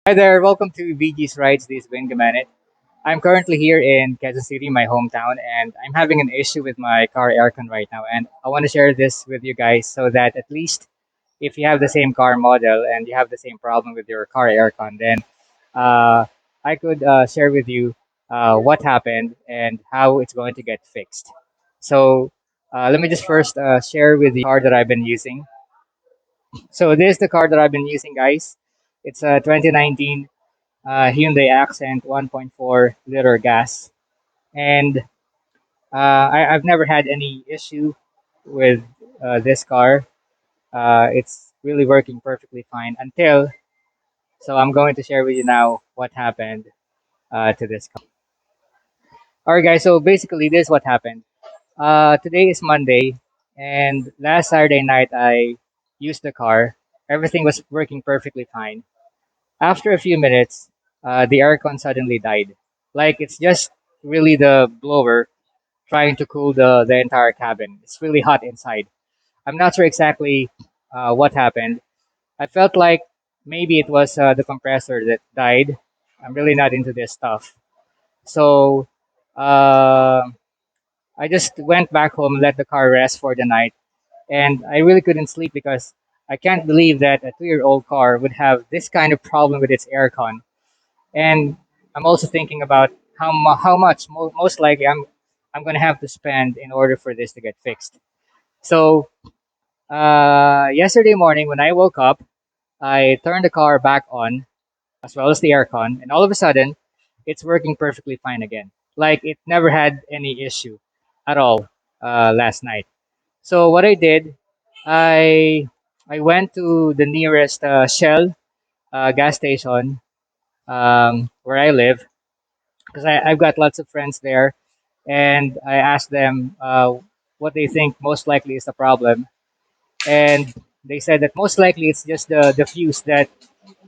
Hi there, welcome to VG's Rides. This is Ben Gamanet. I'm currently here in Quezon City, my hometown, and I'm having an issue with my car aircon right now. And I want to share this with you guys so that at least if you have the same car model and you have the same problem with your car aircon, then uh, I could share with you what happened and how it's going to get fixed. So let me just first share with you the car that I've been using. So this is the car that I've been using, guys. It's a 2019 Hyundai Accent 1.4 liter gas, and I've never had any issue with this car. It's really working perfectly fine until. So I'm going to share with you now what happened to this car. All right, guys. So basically, this is what happened. Today is Monday, and last Saturday night I used the car. Everything was working perfectly fine. After a few minutes, the aircon suddenly died. Like it's just really the blower trying to cool the entire cabin. It's really hot inside. I'm not sure exactly what happened. I felt like maybe it was the compressor that died. I'm really not into this stuff. So uh, I just went back home, let the car rest for the night, and I really couldn't sleep because I can't believe that a 2-year-old car would have this kind of problem with its aircon. And I'm also thinking about how much most likely I'm gonna have to spend in order for this to get fixed. So yesterday morning when I woke up, I turned the car back on as well as the aircon, and all of a sudden, it's working perfectly fine again. Like it never had any issue at all last night. So what I did, I I went to the nearest Shell gas station where I live because I've got lots of friends there, and I asked them what they think most likely is the problem, and they said that most likely it's just the fuse that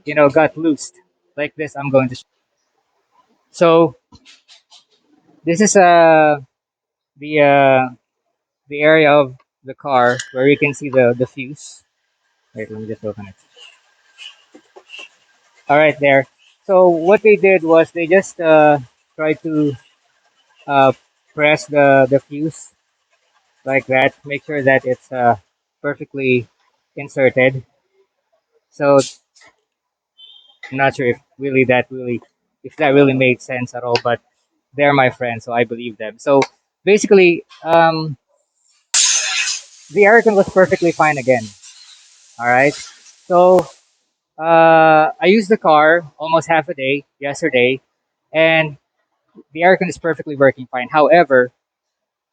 got loosed. Like this, I'm going to. So this is the uh, the area of the car where you can see the fuse. Wait, let me just open it. All right, there. So what they did was they just tried to uh, press the fuse like that, make sure that it's perfectly inserted. So I'm not sure if that really made sense at all, but they're my friends, so I believe them. So basically, the aircon was perfectly fine again. All right. So I used the car almost half a day yesterday, and the aircon is perfectly working fine. However,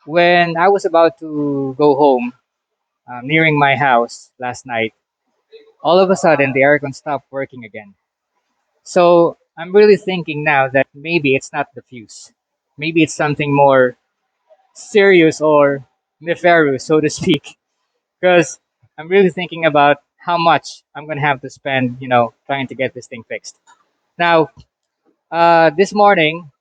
when I was about to go home, nearing my house last night, all of a sudden the aircon stopped working again. So I'm really thinking now that maybe it's not the fuse. Maybe it's something more serious or nefarious, so to speak. Because I'm really thinking about how much I'm gonna have to spend, trying to get this thing fixed. Now, this morning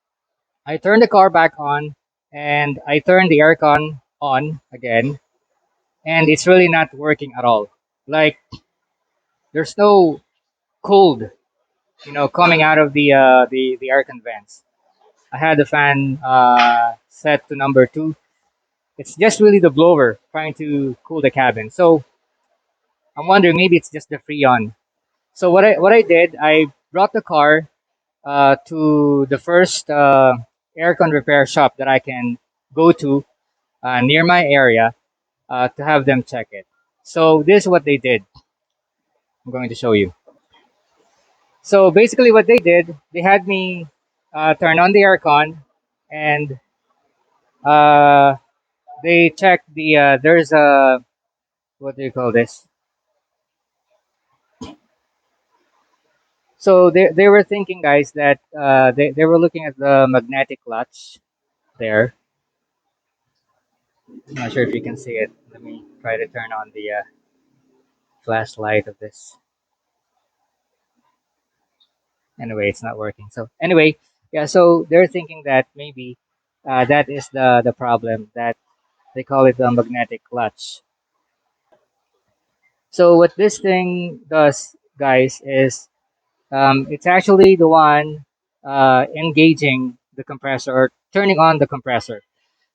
I turned the car back on and I turned the aircon on again, and it's really not working at all. Like there's no cold, coming out of the aircon vents. I had the fan set to number two. It's just really the blower trying to cool the cabin. So I'm wondering maybe it's just the freon. So what I did, I brought the car to the first aircon repair shop that I can go to near my area to have them check it. So this is what they did. I'm going to show you. So basically, what they did, they had me turn on the aircon, and uh, they checked there's a, what do you call this? So they were thinking, guys, that they were looking at the magnetic clutch there. I'm not sure if you can see it. Let me try to turn on the flashlight of this. Anyway, it's not working. So anyway, yeah. So they're thinking that maybe that is the problem, that they call it the magnetic clutch. So what this thing does, guys, is It's actually the one engaging the compressor or turning on the compressor.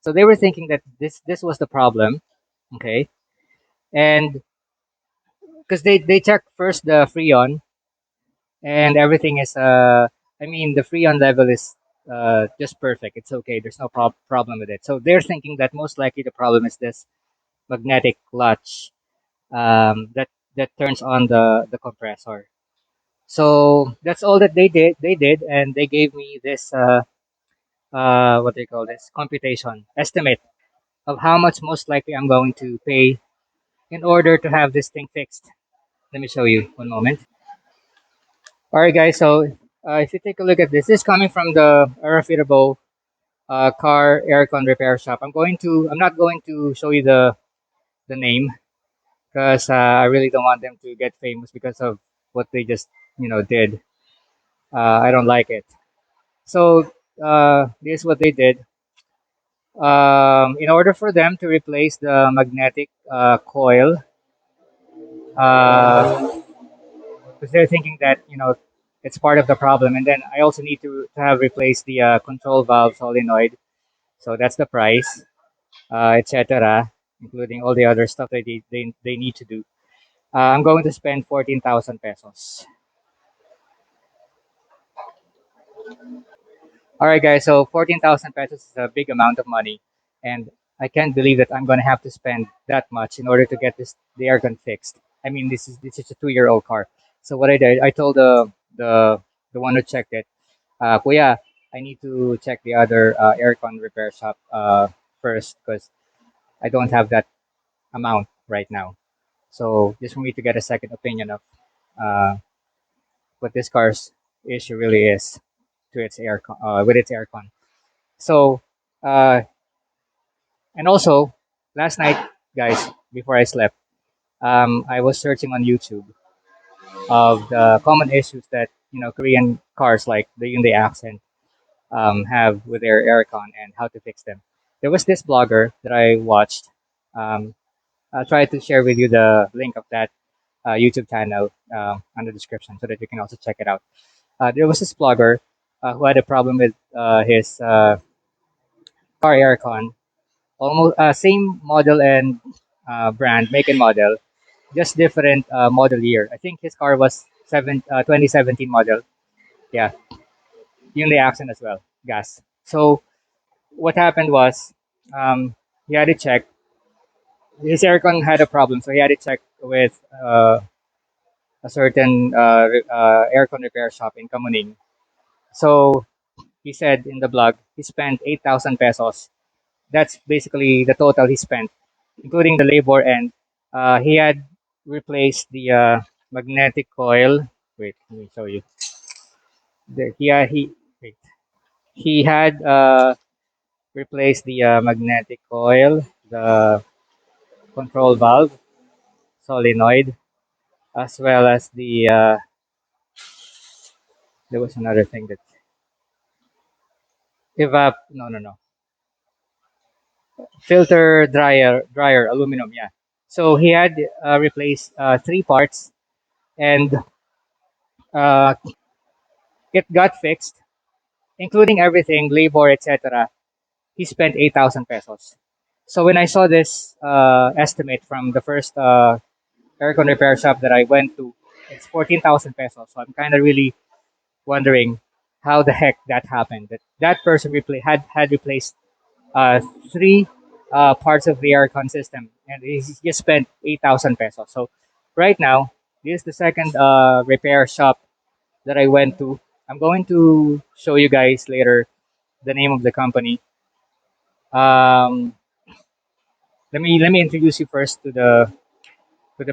So they were thinking that this was the problem, okay? And because they checked first the freon, and everything is I mean the freon level is just perfect. It's okay. There's no problem with it. So they're thinking that most likely the problem is this magnetic clutch that turns on the compressor. So that's all that they did, and they gave me this what do you call this computation estimate of how much most likely I'm going to pay in order to have this thing fixed. Let me show you one moment. All right, guys. So if you take a look at this, this is coming from the reputable car aircon repair shop. I'm not going to show you the name because I really don't want them to get famous because of what they just did. I don't like it. So this is what they did. In order for them to replace the magnetic coil, because they're thinking that it's part of the problem, and then I also need to have replaced the control valve solenoid. So that's the price, etc., including all the other stuff that they need to do. I'm going to spend 14,000 pesos. All right, guys. So 14,000 pesos is a big amount of money, and I can't believe that I'm going to have to spend that much in order to get the aircon fixed. I mean, this is a 2-year-old car. So what I did, I told the one who checked it, Kuya, I need to check the other aircon repair shop first because I don't have that amount right now. So just for me to get a second opinion of uh, what this car's issue really is to its aircon with its aircon. So uh, and also last night, guys, before I slept, I was searching on YouTube of the common issues that Korean cars like the Hyundai Accent have with their aircon and how to fix them. There was this blogger that I watched. Um, I'll try to share with you the link of that YouTube channel on the description so that you can also check it out. There was this blogger who had a problem with his car aircon, almost same model and brand, make and model, just different model year. I think his car was 2017 model. Yeah, Hyundai Accent as well, gas. So what happened was he had to check. His aircon had a problem, so he had to check with a certain aircon repair shop in Kamuning. So he said in the blog he spent 8,000 pesos. That's basically the total he spent, including the labor, and he had replaced the magnetic coil. Wait, let me show you. Wait. He had replaced the magnetic coil, the control valve, solenoid, as well as the there was another thing that no, filter dryer aluminum, yeah. So he had replaced three parts, and uh, it got fixed, including everything, labor, etc. He spent 8,000 pesos. So when I saw this estimate from the first aircon repair shop that I went to, it's 14,000 pesos. So I'm kind of really wondering how the heck that happened. That person had replaced uh, three parts of the aircon system, and he just spent 8,000 pesos. So right now, this is the second repair shop that I went to. I'm going to show you guys later the name of the company. Um, let me introduce you first to the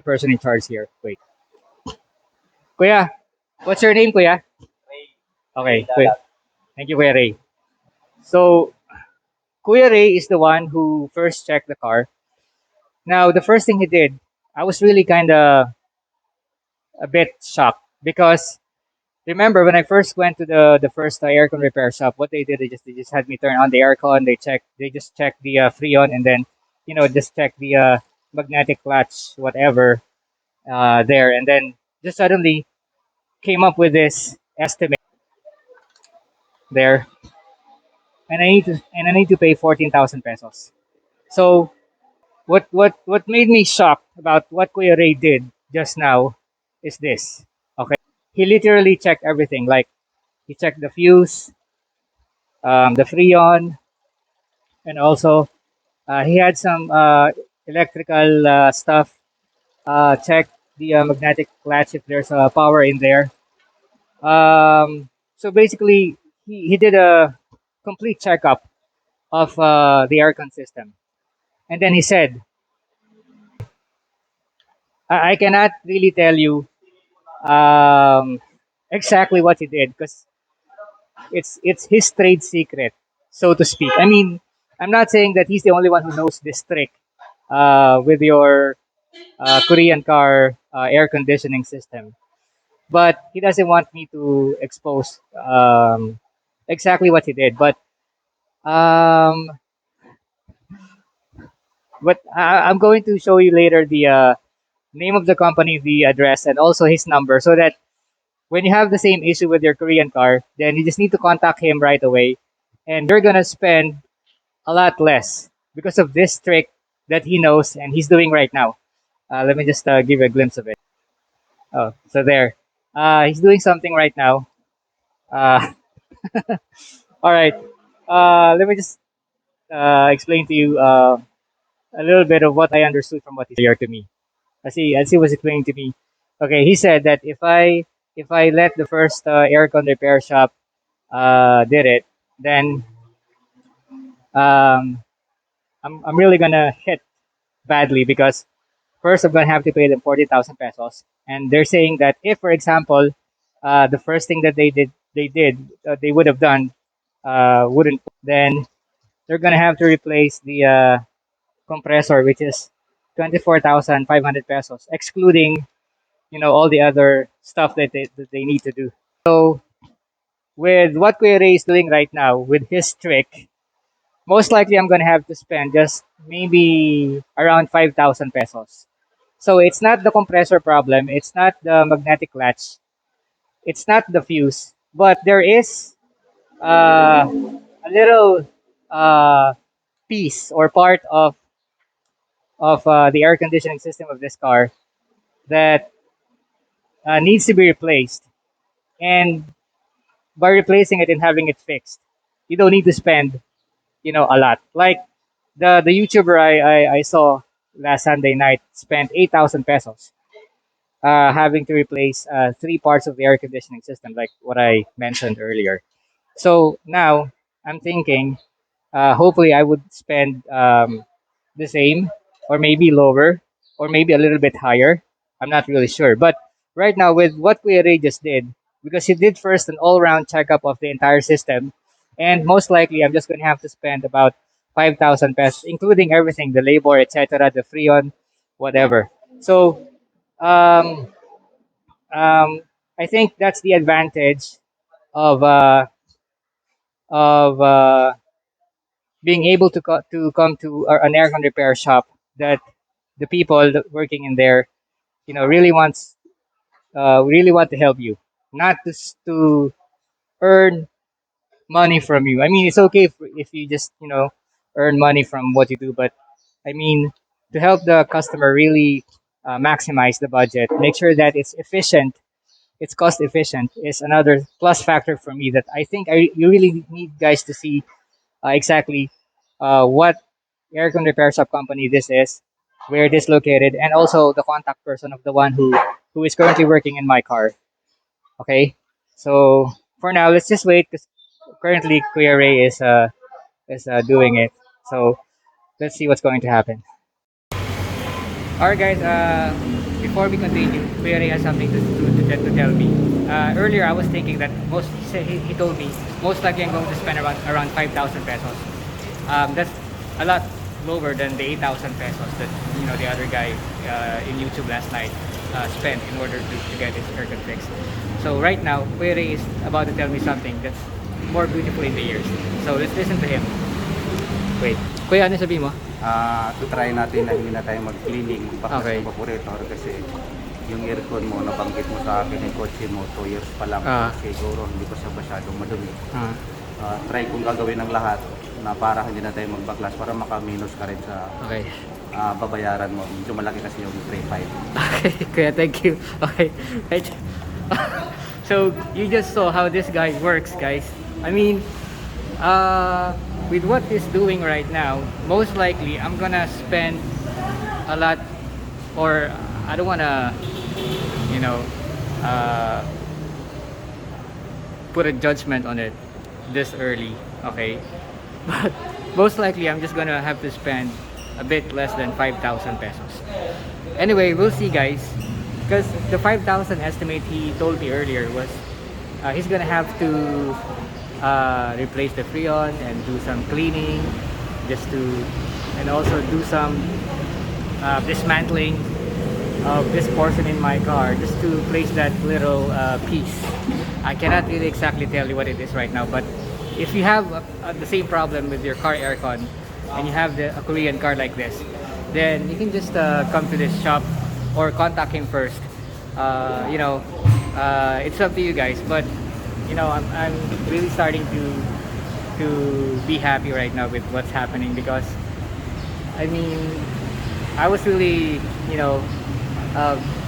person in charge here. Wait, Kuya, what's your name, Kuya? Okay, Kuya. Thank you, Kuya Ray. So Kuya Ray is the one who first checked the car. Now, the first thing he did, I was really kind of a bit shocked because remember when I first went to the first aircon repair shop, what they did, they just had me turn on the aircon. They just checked the freon, and then just check the magnetic clutch, whatever there, and then just suddenly came up with this estimate there, and I need to pay 14,000 pesos. So what made me shocked about what Kuya Ray did just now is this. Okay, he literally checked everything. Like he checked the fuse, the freon, and also he had some electrical stuff. Check the magnetic clutch if there's power in there. So basically, he did a complete checkup of the aircon system, and then he said, I cannot really tell you um, exactly what he did because it's his trade secret, so to speak. I mean, I'm not saying that he's the only one who knows this trick with your Korean car air conditioning system, but he doesn't want me to expose exactly what he did. Um, I'm going to show you later the name of the company, the address, and also his number, so that when you have the same issue with your Korean car, then you just need to contact him right away, and you're gonna spend a lot less because of this trick that he knows and he's doing right now. Let me just give you a glimpse of it. Oh, so there. He's doing something right now. Uh, all right. Let me just explain to you a little bit of what I understood from what he said to me. As he was explaining to me. Okay, he said that if I let the first aircon repair shop did it, then um, I'm really gonna hit badly because first I'm gonna have to pay them 40,000 pesos, and they're saying that if, for example, the first thing that they would have done wouldn't, then they're gonna have to replace the compressor, which is 24,500 pesos, excluding all the other stuff that they need to do. So with what Kuya Ray is doing right now with his trick, most likely I'm gonna have to spend just maybe around 5,000 pesos. So it's not the compressor problem, it's not the magnetic latch, it's not the fuse, but there is a little uh, piece or part of the air conditioning system of this car that needs to be replaced. And by replacing it and having it fixed, you don't need to spend a lot. Like the YouTuber I saw last Sunday night spent 8,000 pesos having to replace three parts of the air conditioning system, like what I mentioned earlier. So now I'm thinking, hopefully, I would spend the same, or maybe lower, or maybe a little bit higher. I'm not really sure. But right now, with what Kuya Ray just did, because he did first an all-round checkup of the entire system, and most likely, I'm just going to have to spend about 5,000 pesos, including everything, the labor, etc., the freon, whatever. So um, um, I think that's the advantage of of being able to come to an aircon repair shop that the people working in there, really want to help you, not to earn money from you. I mean, it's okay if you just earn money from what you do, but I mean, to help the customer really maximize the budget, make sure that it's efficient, it's cost efficient, is another plus factor for me that I think you really need guys to see exactly what aircon repair shop company this is, where it is located, and also the contact person of the one who is currently working in my car. Okay, so for now, let's just wait because currently Kuya Ray is doing it. So let's see what's going to happen. All right, guys. Before we continue, Kuya Ray has something to tell me. Earlier, I was thinking that he told me most likely I'm going to spend around 5,000 pesos. That's a lot lower than the 8,000 pesos that the other guy in YouTube last night spent in order to get his haircut fixed. So right now, Kuya Ray is about to tell me something that's more beautiful in the ears. So let's listen to him. Wait. Kuya, ano sabi mo? To try natin na hindi na tayo mag-cleaning baka Okay. sa evaporator kasi Yung aircon mo, nabanggit mo sa akin yung kotse mo, 2 years pa lang. Ah, Siguro hindi pa siya masyadong madumi. ah, Try kong gagawin ng lahat na para hindi na tayo magbaklas para maka-minus ka rin sa okay. babayaran mo. Medyo malaki kasi yung 3.5. Okay, Kuya, thank you. Okay. Right. So you just saw how this guy works, guys. I mean, with what he's doing right now, most likely I'm gonna spend a lot, or I don't wanna, you know, uh, put a judgment on it this early, okay? But most likely I'm just gonna have to spend a bit less than 5,000 pesos. Anyway, we'll see, guys. Because the 5,000 estimate he told me earlier was he's gonna have to replace the freon and do some cleaning, just to, and also do some dismantling of this portion in my car, just to place that little piece. I cannot really exactly tell you what it is right now, but if you have the same problem with your car aircon and you have a Korean car like this, then you can just come to this shop or contact him first. It's up to you guys, but I'm really starting to be happy right now with what's happening, because I mean, I was really,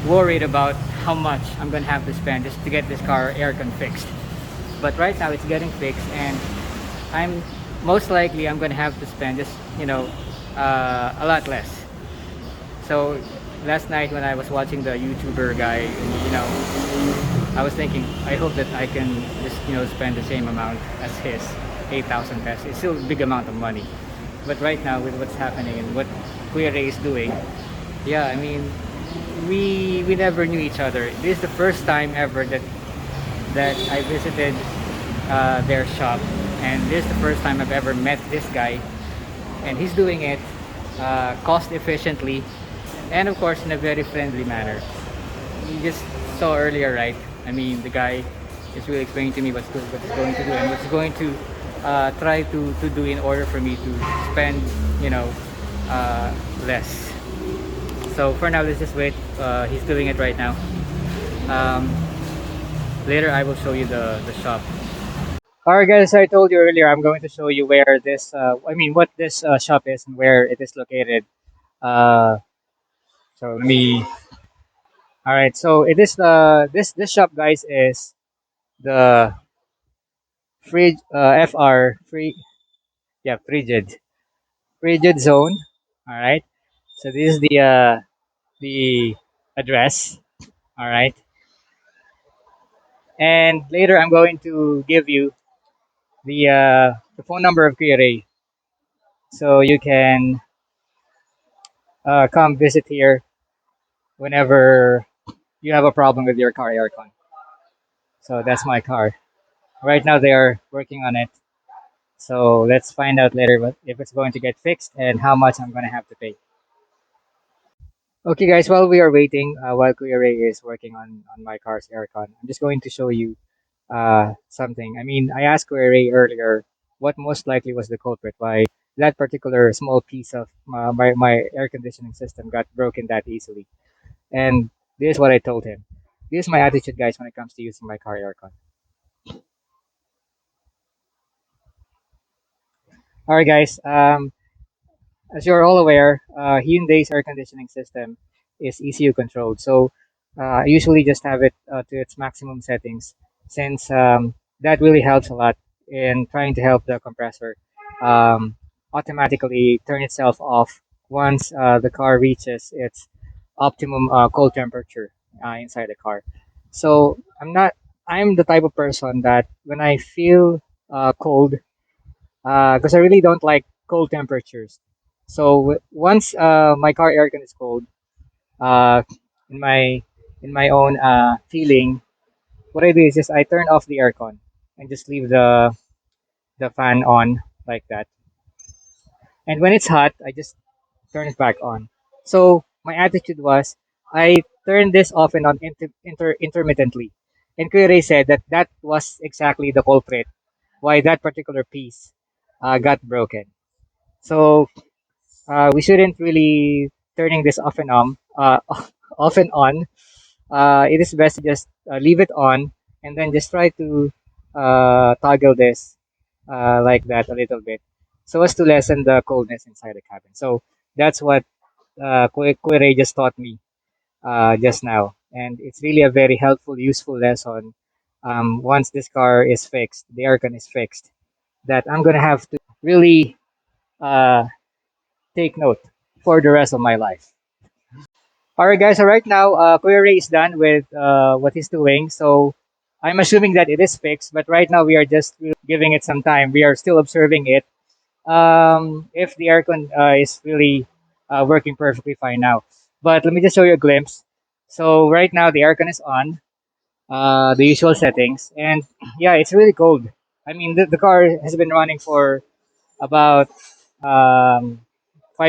worried about how much I'm gonna have to spend just to get this car aircon fixed. But right now it's getting fixed, and I'm most likely I'm gonna have to spend just a lot less. So last night when I was watching the YouTuber guy, I was thinking, I hope that I can just spend the same amount as his 8,000 pesos. It's still a big amount of money, but right now with what's happening and what Kuya Ray is doing, yeah, I mean, we never knew each other. This is the first time ever that I visited their shop, and this is the first time I've ever met this guy, and he's doing it cost efficiently, and of course in a very friendly manner. You just saw earlier, right? I mean, the guy is really explaining to me what he's going to do and what's going to try to do in order for me to spend, less. So for now, let's just wait. He's doing it right now. Um, Later, I will show you the shop. Alright, guys, as I told you earlier, I'm going to show you where this, what this shop is and where it is located. Uh, so let me. All right, so it is this shop, guys, is the FR free, yeah, frigid zone. All right, so this is the address. All right, and later I'm going to give you the phone number of Kuya Ray, so you can come visit here whenever you have a problem with your car aircon. So that's my car. Right now they are working on it. So let's find out later if it's going to get fixed and how much I'm going to have to pay. Okay, guys, while we are waiting, while Kuya Ray is working on my car's aircon, I'm just going to show you something. I mean, I asked Kuya Ray earlier what most likely was the culprit, why that particular small piece of my air conditioning system got broken that easily. And this is what I told him. This is my attitude, guys, when it comes to using my car aircon. All right, guys. As you're all aware, Hyundai's air conditioning system is ECU controlled. So I usually just have it to its maximum settings, since that really helps a lot in trying to help the compressor um, automatically turn itself off once the car reaches its optimum cold temperature inside the car. So I'm the type of person that when I feel cold, because I really don't like cold temperatures. So once my car aircon is cold, uh, in my own feeling, what I do is just I turn off the aircon and just leave the fan on like that. And when it's hot, I just turn it back on. So my attitude was I turn this off and on intermittently. And Kuya said that that was exactly the culprit why that particular piece got broken. So we shouldn't really turning this off and on, off and on, it is best to just leave it on and then just try to toggle this like that a little bit so as to lessen the coldness inside the cabin. So that's what Kuya just taught me just now. And it's really a very helpful, useful lesson. Once this car is fixed, the aircon is fixed, that I'm going to have to really uh, take note for the rest of my life. All right, guys. So right now, Kuya Ray is done with what he's doing. So I'm assuming that it is fixed, but right now we are just giving it some time. We are still observing it. If the aircon is really working perfectly fine now. But let me just show you a glimpse. So right now the aircon is on, the usual settings, and yeah, it's really cold. I mean, the car has been running for about 5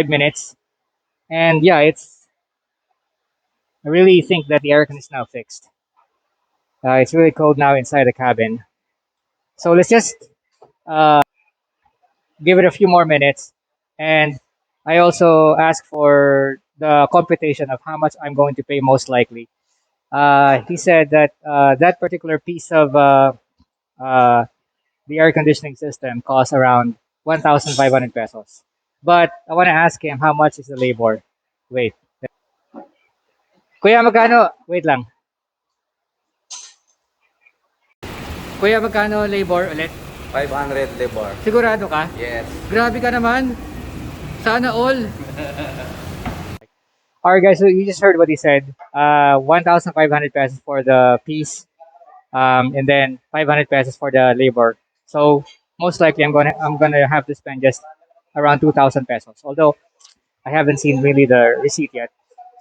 minutes, and yeah, it's. I really think that the aircon is now fixed. It's really cold now inside the cabin. So let's just give it a few more minutes. And I also asked for the computation of how much I'm going to pay most likely. He said that that particular piece of uh, the air conditioning system costs around 1,500 pesos. But I want to ask him how much is the labor. Wait. Kuya, magkano? Wait lang. Kuya, magkano labor ulit? 500 libor. Sigurado ka? Yes. Grabe ka naman. Sana all. Alright guys, so you just heard what he said. 1,500 pesos for the piece, and then 500 pesos for the labor. So most likely I'm gonna have to spend just around 2,000 pesos. Although I haven't seen really the receipt yet.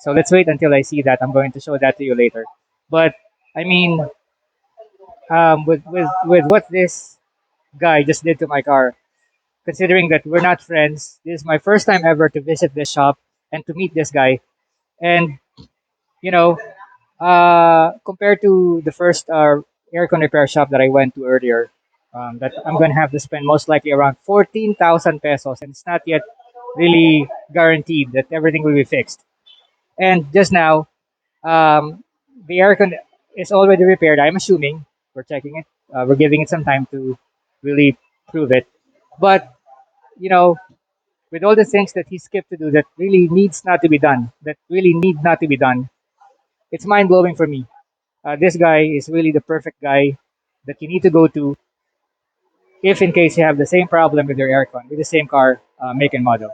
So let's wait until I see that. I'm going to show that to you later. But I mean, with what this guy just did to my car, considering that we're not friends, this is my first time ever to visit this shop and to meet this guy. And you know, compared to the first aircon repair shop that I went to earlier, that I'm gonna have to spend most likely around 14,000 pesos, and it's not yet really guaranteed that everything will be fixed. And just now, the aircon is already repaired. I'm assuming we're checking it. We're giving it some time to really prove it. But you know, with all the things that he skipped to do that really needs not to be done, that really need not to be done, it's mind blowing for me. This guy is really the perfect guy that you need to go to if in case you have the same problem with your aircon with the same car make and model.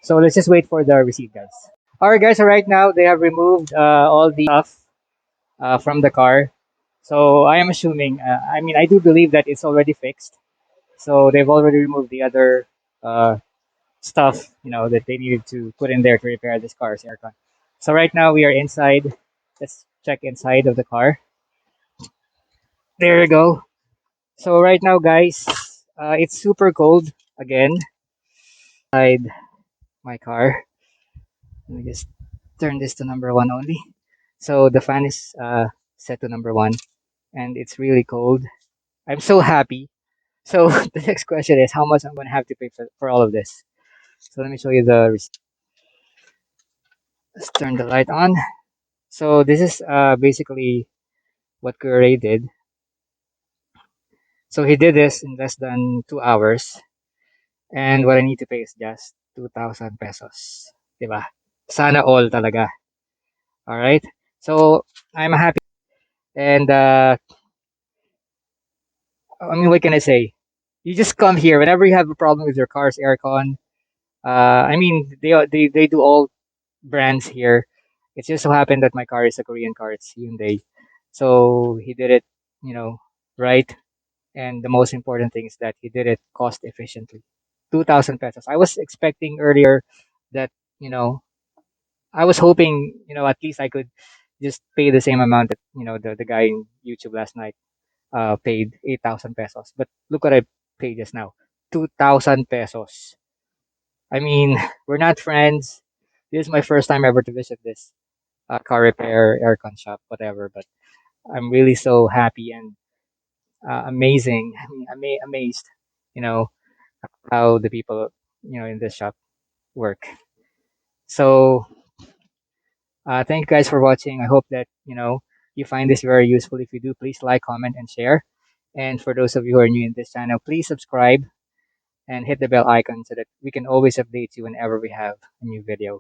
So let's just wait for the receipt, guys. All right, guys. So right now they have removed all the stuff from the car. So I am assuming. I mean, I do believe that it's already fixed. So they've already removed the other uh, stuff, that they needed to put in there to repair this car's aircon. So right now we are inside. Let's check inside of the car. There you go. So right now, guys, it's super cold again inside my car. Let me just turn this to number one only. So the fan is set to number one, and it's really cold. I'm so happy. So the next question is how much I'm going to have to pay for all of this. So let me show you the receipt. Let's turn the light on. So this is basically what Curry did. So he did this in less than 2 hours, and what I need to pay is just 2,000 pesos. Diba? Sana all talaga. All right. So I'm happy, and I mean, what can I say? You just come here whenever you have a problem with your car's aircon. I mean, they do all brands here. It just so happened that my car is a Korean car. It's Hyundai, so he did it, right. And the most important thing is that he did it cost efficiently. 2,000 pesos. I was expecting earlier that you know I was hoping at least I could just pay the same amount that the guy in YouTube last night paid 8,000 pesos. But look what I paid just now, 2,000 pesos. I mean, we're not friends. This is my first time ever to visit this car repair, aircon shop, whatever. But I'm really so happy and amazing. I mean, amazed, you know, how the people, in this shop work. So Thank you guys for watching. I hope that you find this very useful. If you do, please like, comment, and share. And for those of you who are new in this channel, please subscribe and hit the bell icon so that we can always update you whenever we have a new video.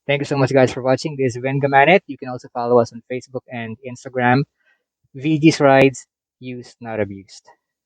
Thank you so much, guys, for watching. This is Vengamanet. You can also follow us on Facebook and Instagram. VG's Rides, used, not abused.